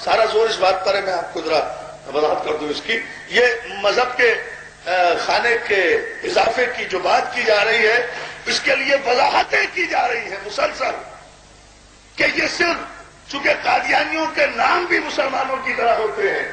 سارا زور اس بات پر ہے، میں آپ کو ذرا وضاحت کر دوں اس کی. یہ مذہب کے خانے کے اضافے کی جو بات کی جا رہی ہے، اس کے لیے وضاحتیں کی جا رہی ہیں مسلسل کہ یہ صرف چونکہ قادیانیوں کے نام بھی مسلمانوں کی طرح ہوتے ہیں.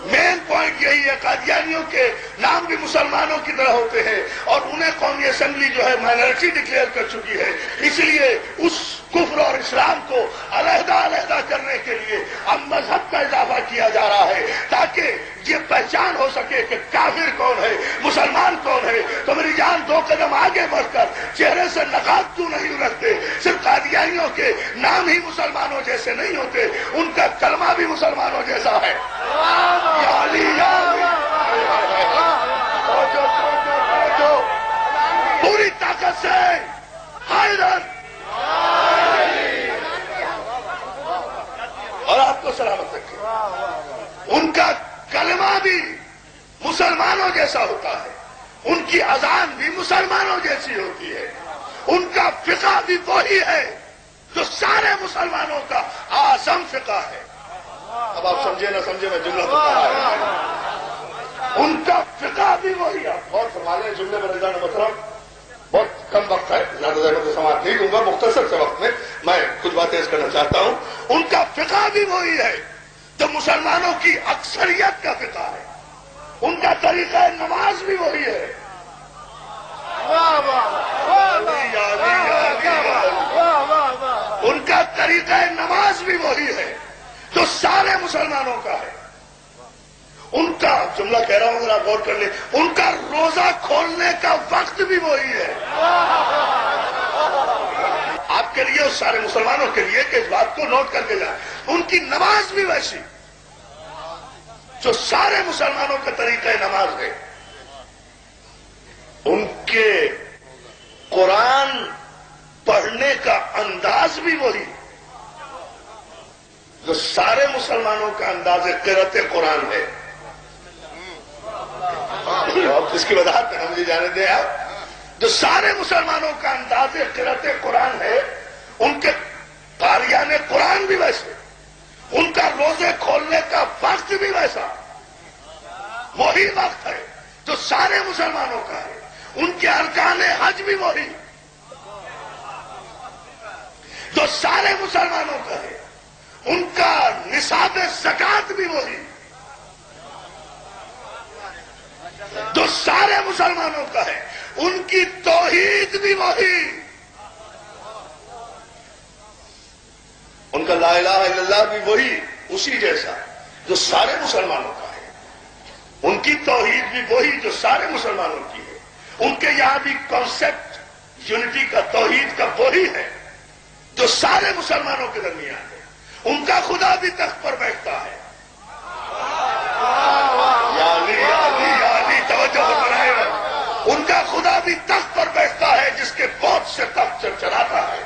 مین پوائنٹ یہی ہے، قادیانیوں کے نام بھی مسلمانوں کی طرح ہوتے ہیں، اور انہیں قومی اسمبلی جو ہے مائنارٹی ڈکلیئر کر چکی ہے. اس لیے اس کفر اور اسلام کو علیحدہ علیحدہ کرنے کے لیے اب مذہب کا اضافہ کیا جا رہا ہے تاکہ یہ پہچان ہو سکے کہ کافر کون ہے، مسلمان کون ہے. تو میری جان، 2 قدم آگے بڑھ کر چہرے سے نقاب کیوں نہیں رکھتے؟ صرف قادیانیوں کے نام ہی مسلمانوں جیسے نہیں ہوتے، ان کا کلمہ بھی مسلمانوں جیسا ہے. یا علی یا علی، پوری طاقت سے حیدر، اور آپ کو سلامت رکھے. ان کا کلمہ بھی مسلمانوں جیسا ہوتا ہے، ان کی اذان بھی مسلمانوں جیسی ہوتی ہے، ان کا فقہ بھی وہی ہے جو سارے مسلمانوں کا اعظم فقہ ہے. اب آپ سمجھے نہ سمجھے، میں جملہ تو کہا ہے. ان کا فقہ بھی وہی ہے. بہت سنبھالے جملے پر رضا محترم، بہت کم وقت ہے، زیادہ زیادہ سے سماعت نہیں دوں گا. مختصر سے وقت میں میں کچھ باتیں اس کرنا چاہتا ہوں. ان کا فقہ بھی وہی ہے جو مسلمانوں کی اکثریت کا فقہ ہے. ان کا طریقہ نماز بھی وہی ہے. ان کا طریقہ نماز بھی وہی ہے جو سارے مسلمانوں کا ہے. ان کا جملہ کہہ رہا ہوں، اگر آپ غور کر لیں، ان کا روزہ کھولنے کا وقت بھی وہی ہے. آپ کے لیے اور سارے مسلمانوں کے لیے کہ اس بات کو نوٹ کر کے جائیں، ان کی نماز بھی ویسی جو سارے مسلمانوں کا طریقہ نماز ہے. ان کے قرآن پڑھنے کا انداز بھی وہی جو سارے مسلمانوں کا انداز قرأت قرآن ہے. اس کی وضاحت میں مجھے جانے دیں آپ. جو سارے مسلمانوں کا انداز قرأت قرآن ہے، ان کے قاریان قرآن بھی ویسے، ان کا روزے کھولنے کا وقت بھی ویسا، وہی وقت ہے جو سارے مسلمانوں کا ہے. ان کے ارکان حج بھی وہی جو سارے مسلمانوں کا ہے. ان کا نصاب زکات بھی وہی جو سارے مسلمانوں کا ہے. ان کی توحید بھی وہی، ان کا لا الہ الا اللہ بھی وہی، اسی جیسا جو سارے مسلمانوں کا ہے. ان کی توحید بھی وہی جو سارے مسلمانوں کی ہے. ان کے یہاں بھی کانسیپٹ یونٹی کا، توحید کا وہی ہے جو سارے مسلمانوں کے درمیان ہے. ان کا خدا بھی تخت پر بیٹھتا ہے. یا علی یا علی یا علی، توجہ بنائے. ان کا خدا بھی تخت پر بیٹھتا ہے جس کے بہت سے تخت چلاتا ہے.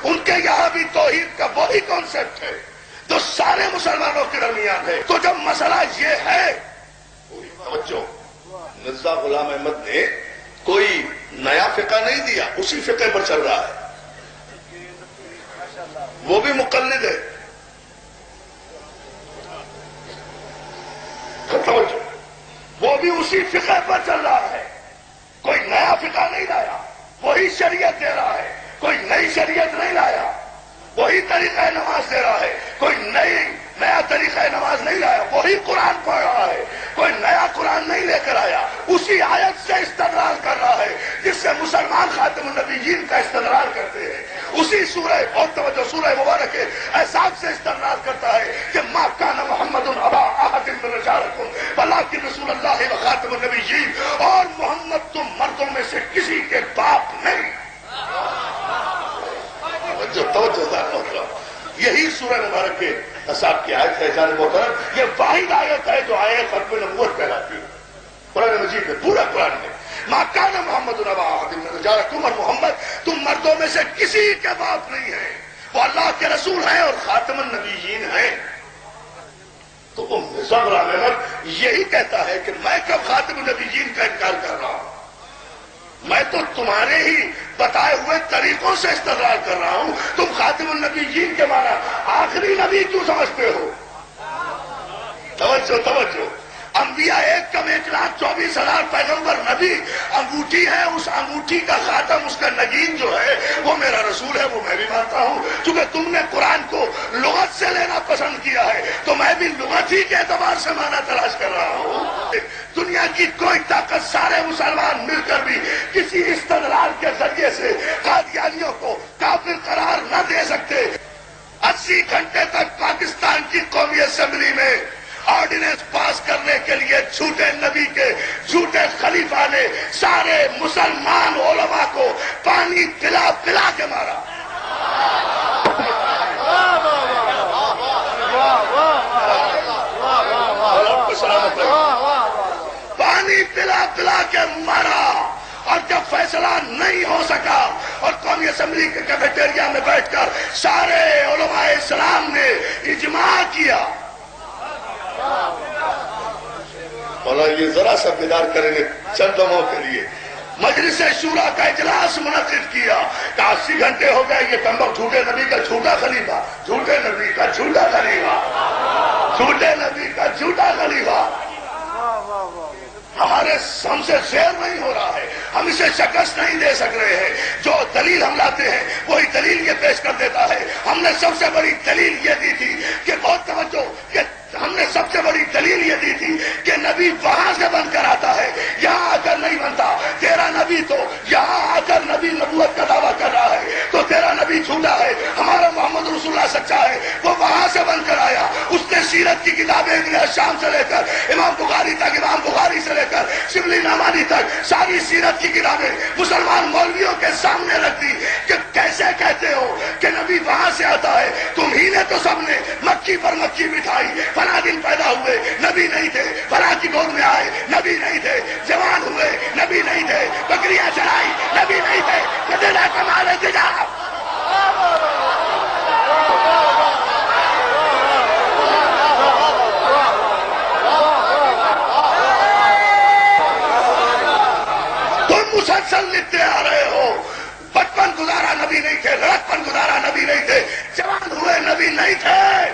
ان کے یہاں بھی توحید کا وہی کانسیپٹ ہے جو سارے مسلمانوں کے درمیان ہے. تو جب مسئلہ یہ ہے، توجہ، مرزا غلام احمد نے کوئی نیا فقہ نہیں دیا، اسی فقہ پر چل رہا ہے. وہ بھی مقلد ہے. توجہ، وہ بھی اسی فقہ پر چل رہا ہے. کوئی نیا فقہ نہیں لایا، وہی شریعت دے رہا ہے. کوئی نئی شریعت نہیں لایا، وہی طریقہ نماز دے رہا ہے. کوئی نیا طریقہ نماز نہیں لایا، وہی قرآن پڑھ رہا ہے. کوئی نیا قرآن نہیں لے کر آیا، اسی آیت سے استدلال کر رہا ہے جس سے مسلمان خاتم النبیین کا استدلال کرتے ہیں. اسی سورہ، اور توجہ، سورہ مبارک احزاب سے استدلال کرتا ہے کہ ما کان محمد ابا احد من رجالکم ولکن رسول اللہ و خاتم النبیین، اور محمد تم مردوں میں سے کسی کے باپ نہیں. توجہ، یہی سورہ مبارک کے احزاب کی آیت ہے. جانب محترم، یہ واحد آیت ہے جو آیت ختم نبوت کہلاتی ہے قرآن مجید میں، پورا قرآن میں. ما کان محمد ابا احد من رجالکم، اور محمد تم مردوں میں سے کسی کے باپ نہیں ہے، وہ اللہ کے رسول ہیں اور خاتم النبیین ہیں. تو مرزا غلام احمد یہی کہتا ہے کہ میں کب خاتم النبیین کا انکار کر رہا ہوں. میں تو تمہارے ہی بتائے ہوئے طریقوں سے استدلال کر رہا ہوں. تم خاتم النبیین کے معنی آخری نبی کیوں سمجھتے ہو؟ توجہ توجہ. انبیاء 1,24,000 پیغمبر نبی انگوٹھی ہے، اس انگوٹھی کا خاتم، اس کا نگین جو ہے وہ میرا رسول ہے، وہ میں بھی مانتا ہوں. چونکہ تم نے قرآن کو لغت سے لینا پسند کیا ہے تو میں بھی لغت ہی کے اعتبار سے معنی تلاش کر رہا ہوں. دنیا کی کوئی طاقت، سارے مسلمان مل کر بھی کسی استدلال کے ذریعے سے قادیانیوں کو کافر قرار نہ دے سکتے. 80 گھنٹے تک پاکستان کی قومی اسمبلی میں آرڈیننس پاس کرنے کے لیے جھوٹے نبی کے جھوٹے خلیفہ نے سارے مسلمان علماء کو پانی پلا پلا کے مارا. پانی پلا پلا کے مارا. اور جب فیصلہ نہیں ہو سکا اور قومی اسمبلی کے کیفیٹیریا میں بیٹھ کر سارے علماء اسلام نے اجماع کیا. مولا یہ ذرا سا بیدار کریں گے چند لمحوں کے لیے. مجلس شورا کا اجلاس منعقد کیا کہ 80 گھنٹے ہو گئے، یہ کمبخت جھوٹے نبی کا جھوٹا خلیفہ، جھوٹے نبی کا جھوٹا خلیفہ، جھوٹے نبی کا جھوٹا خلیفہ ہم سے شیر نہیں ہو رہا ہے، ہم اسے شکست نہیں دے سک رہے ہیں. جو دلیل ہم لاتے ہیں وہی دلیل یہ پیش کر دیتا ہے. ہم نے سب سے بڑی دلیل یہ دی تھی کہ بہت توجہ، کہ ہم نے سب سے بڑی دلیل یہ دی تھی کہ نبی وہاں سے بن کر آتا ہے، یہاں آ کر نہیں بنتا. تیرا نبی تو یہاں آ کر نبی نبوت کا دعویٰ کر رہا ہے تو تیرا نبی جھوٹا ہے. ہمارا محمد رسول اللہ سچا ہے، وہ وہاں سے بن کر آیا. اس نے سیرت کی کتابیں ابن شام سے لے کر امام بخاری تک، امام بخاری سے لے کر شبلی نعمانی تک ساری سیرت کی کتابیں مسلمان مولویوں کے سامنے رکھ دی کہ کیسے کہتے ہو کہ نبی وہاں سے آتا ہے. تم ہی نے تو سب نے مکھی پر مکھی بٹھائی. فلاں دن پیدا ہوئے نبی نہیں تھے، فلاں کی گود میں آئے نبی نہیں تھے، جوان ہوئے نبی نہیں تھے، بکریاں چرائی نبی نہیں تھے. کتنا کمال ہے تجارت. تم مسلسل لکھتے آ رہے ہو بچپن گزارا نبی نہیں تھے، لڑکپن گزارا نبی نہیں تھے، جوان ہوئے نبی نہیں تھے،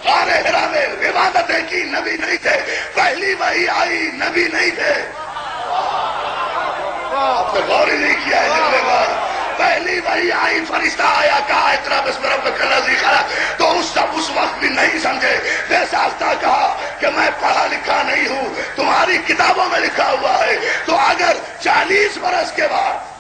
غار حرا میں عبادتیں کی نبی نہیں تھے، پہلی وحی آئی نبی نہیں تھے. آپ نے غور ہی نہیں کیا ہے جنگلے بار. پہلی وحی آئی، فرشتہ آیا، کہا اقرأ باسم ربک الذی خلق، تو اس وقت بھی نہیں سمجھے. بے ساختہ کہا کہ میں پڑھا لکھا نہیں ہوں، تمہاری کتابوں میں لکھا ہوا ہے. تو اگر 40 برس کے بعد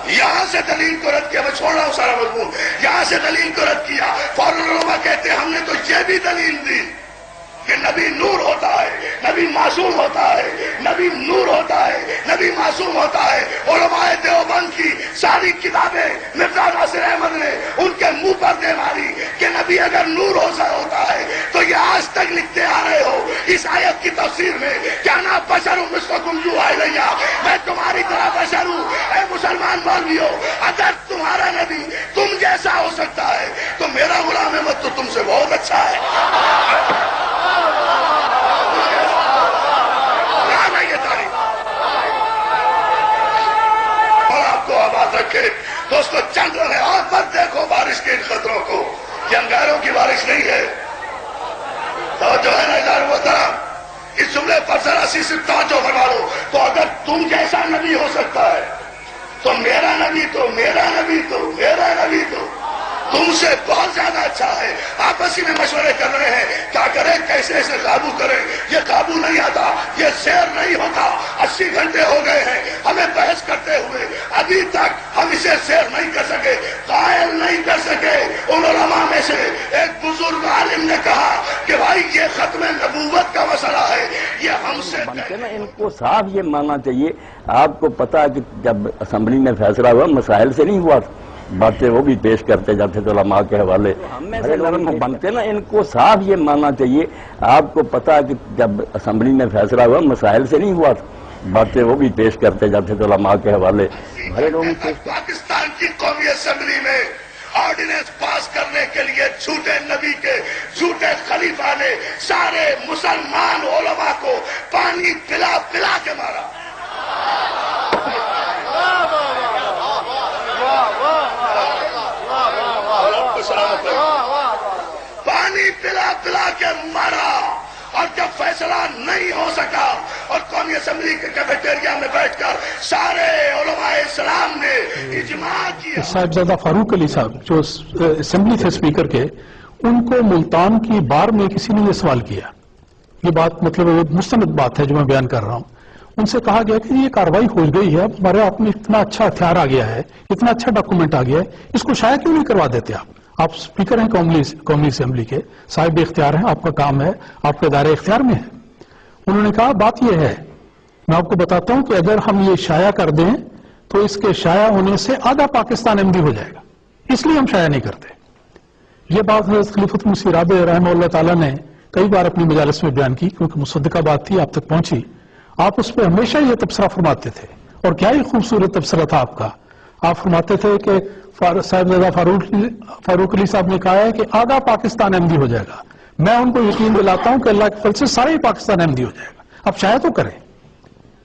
یہاں سے دلیل کو رد کیا، میں چھوڑ رہا ہوں سارا مضمون، یہاں سے دلیل کو رد کیا، فوراً علماء کہتے ہیں ہم نے تو یہ بھی دلیل دی کہ نبی نور ہوتا ہے، نبی معصوم ہوتا ہے، نبی نور ہوتا ہے، نبی معصوم ہوتا ہے. علماء دیوبند کی ساری کتابیں مرزا ناصر احمد نے ان کے منہ پر دے ماری کہ نبی اگر نور ہوتا ہے تو یہ آج تک لکھتے آ رہے ہو اس آیت کی تفسیر میں، کیا نا بشر مثلکم یوحی الیہ، میں تمہاری طرح بشر ہوں. اے مسلمان مولویو، اگر تمہارا نبی تم جیسا ہو سکتا ہے تو میرا غلام احمد تو تم سے بہت اچھا ہے. رکھے دوستو، چند رہے اور مت دیکھو بارش کے ان خطروں کو، یہ انگاروں کی بارش نہیں ہے. توجہ ہے نا اداروں محترم، اس جملے پر ذرا سی صرف توجہ فرما لو. تو اگر تم جیسا نبی ہو سکتا ہے تو میرا نبی تو میرا نبی تو میرا نبی تو تم سے بہت زیادہ اچھا ہے. آپس ہی میں مشورے کر رہے ہیں کیا کریں، کیسے اسے قابو کریں. یہ قابو نہیں آتا، یہ سیر نہیں ہوتا. 80 گھنٹے ہو گئے ہیں ہمیں بحث کرتے ہوئے، ابھی تک ہم اسے سیر نہیں کر سکے، قائل نہیں کر سکے. ان علماء میں سے ایک بزرگ عالم نے کہا کہ بھائی یہ ختم نبوت کا مسئلہ ہے، یہ ہم سے ان کو صاف یہ ماننا چاہیے. آپ کو پتا ہے کہ جب اسمبلی میں فیصلہ ہوا مسائل سے نہیں ہوا، باتیں وہ بھی پیش کرتے جاتے تھے علماء کے حوالے. بنتے نا، ان کو صاف یہ ماننا چاہیے. آپ کو پتا ہے کہ جب اسمبلی میں فیصلہ ہوا مسائل سے نہیں ہوا، باتیں وہ بھی پیش کرتے جاتے تھے علماء کے حوالے. پاکستان کی قومی اسمبلی میں آرڈیننس پاس کرنے کے لیے جھوٹے نبی کے جھوٹے خلیفہ نے سارے مسلمان علماء کو پانی پلا پلا کے مارا. پانی پلا پلا کے مارا. اور جب فیصلہ نہیں ہو سکا اور قومی اسمبلی کے کیفیٹیریا میں بیٹھ کر سارے علماء اسلام نے اجماع کیا. صاحبزادہ فاروق علی صاحب جو اسمبلی تھے اسپیکر کے، ان کو ملتان کی بار میں کسی نے یہ سوال کیا. یہ بات مطلب مستند بات ہے جو میں بیان کر رہا ہوں. ان سے کہا گیا کہ یہ کاروائی ہو گئی ہے، اب ہمارے آپ میں اتنا اچھا ہتھیار آ گیا ہے، اتنا اچھا ڈاکومنٹ آ گیا ہے، اس کو شائع کیوں نہیں کروا دیتے آپ اسپیکر ہیں قومی اسمبلی کے، صاحب اختیار ہیں، آپ کا کام ہے، آپ کے دائرے اختیار میں ہے. انہوں نے کہا بات یہ ہے، میں آپ کو بتاتا ہوں کہ اگر ہم یہ شائع کر دیں تو اس کے شائع ہونے سے آدھا پاکستان احمدی ہو جائے گا، اس لیے ہم شائع نہیں کرتے. یہ بات حضرت خلیفۃ مسیح رابع رحمہ اللہ تعالیٰ نے کئی بار اپنی مجالس میں بیان کی، کیونکہ مصدقہ بات تھی، آپ تک پہنچی. آپ اس پہ ہمیشہ یہ تبصرہ فرماتے تھے، اور کیا ہی خوبصورت تبصرہ تھا آپ کا. آپ فرماتے تھے کہ صاحبزادہ فاروق علی صاحب نے کہا ہے کہ آدھا پاکستان احمدی ہو جائے گا. میں ان کو یقین دلاتا ہوں کہ اللہ کے فضل سے سارا ہی پاکستان احمدی ہو جائے گا. اب شائع تو کریں.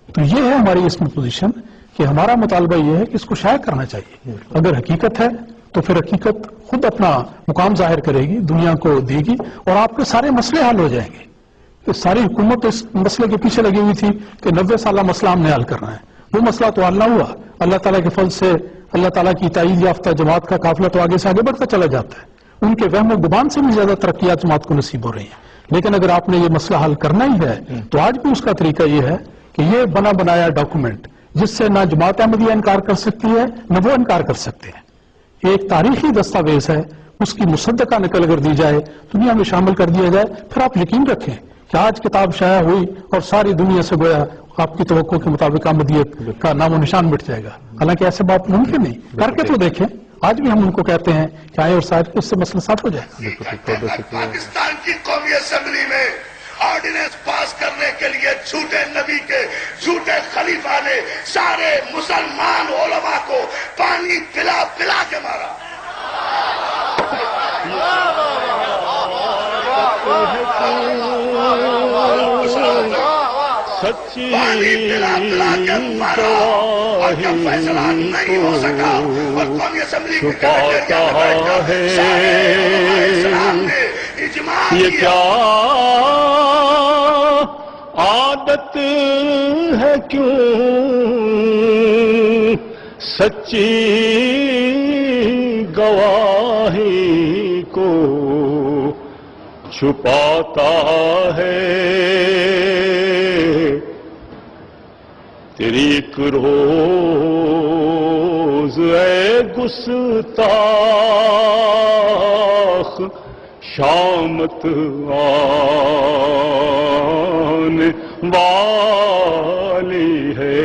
تو یہ ہے ہماری اس میں پوزیشن کہ ہمارا مطالبہ یہ ہے کہ اس کو شائع کرنا چاہیے. اگر حقیقت ہے تو پھر حقیقت خود اپنا مقام ظاہر کرے گی، دنیا کو دے گی، اور آپ کے سارے مسئلے حل ہو جائیں گے. ساری حکومت اس مسئلے کے پیچھے لگی ہوئی تھی کہ 90 سالہ مسئلہ ہم نے حل کرنا ہے. وہ مسئلہ تو حل نہ ہوا. اللہ تعالیٰ کے فضل سے اللہ تعالیٰ کی تائید یافتہ جماعت کا قافلہ تو آگے سے آگے بڑھتا چلا جاتا ہے. ان کے وہم و گمان سے بھی زیادہ ترقیات جماعت کو نصیب ہو رہی ہیں. لیکن اگر آپ نے یہ مسئلہ حل کرنا ہی ہے تو آج بھی اس کا طریقہ یہ ہے کہ یہ بنا بنایا ڈاکومنٹ جس سے نہ جماعت احمدیہ انکار کر سکتی ہے نہ وہ انکار کر سکتے ہیں، ایک تاریخی دستاویز ہے، اس کی مصدقہ نقل اگر دی جائے، دنیا میں شامل کر دیا جائے، پھر آپ یقین رکھیں کہ آج کتاب شائع ہوئی اور ساری دنیا سے گویا آپ کی توقع کے مطابق احمدیت کا نام و نشان مٹ جائے گا. حالانکہ ایسے بات ممکن نہیں. کر کے تو دیکھیں. آج بھی ہم ان کو کہتے ہیں کہ آئے اور شاید اس سے مسئلہ صاف ہو جائے گا. پاکستان کی قومی اسمبلی میں آرڈیننس پاس کرنے کے لیے جھوٹے نبی کے جھوٹے خلیفہ نے سارے مسلمان علماء کو پانی پلا پلا کے مارا. سچی پانی پلا پلا کے مارا. اور جب فیصلہ نہیں ہو سکا اور قومی اسمبلی کے کیفیٹیریا میں بیٹھ کر سارے علماء اسلام نے اجماع یہ کیا. کیا عادت ہے کیوں سچی گواہی کو چھپاتا ہے. تیری ایک روز اے گستاخ شامت آنے والی ہے.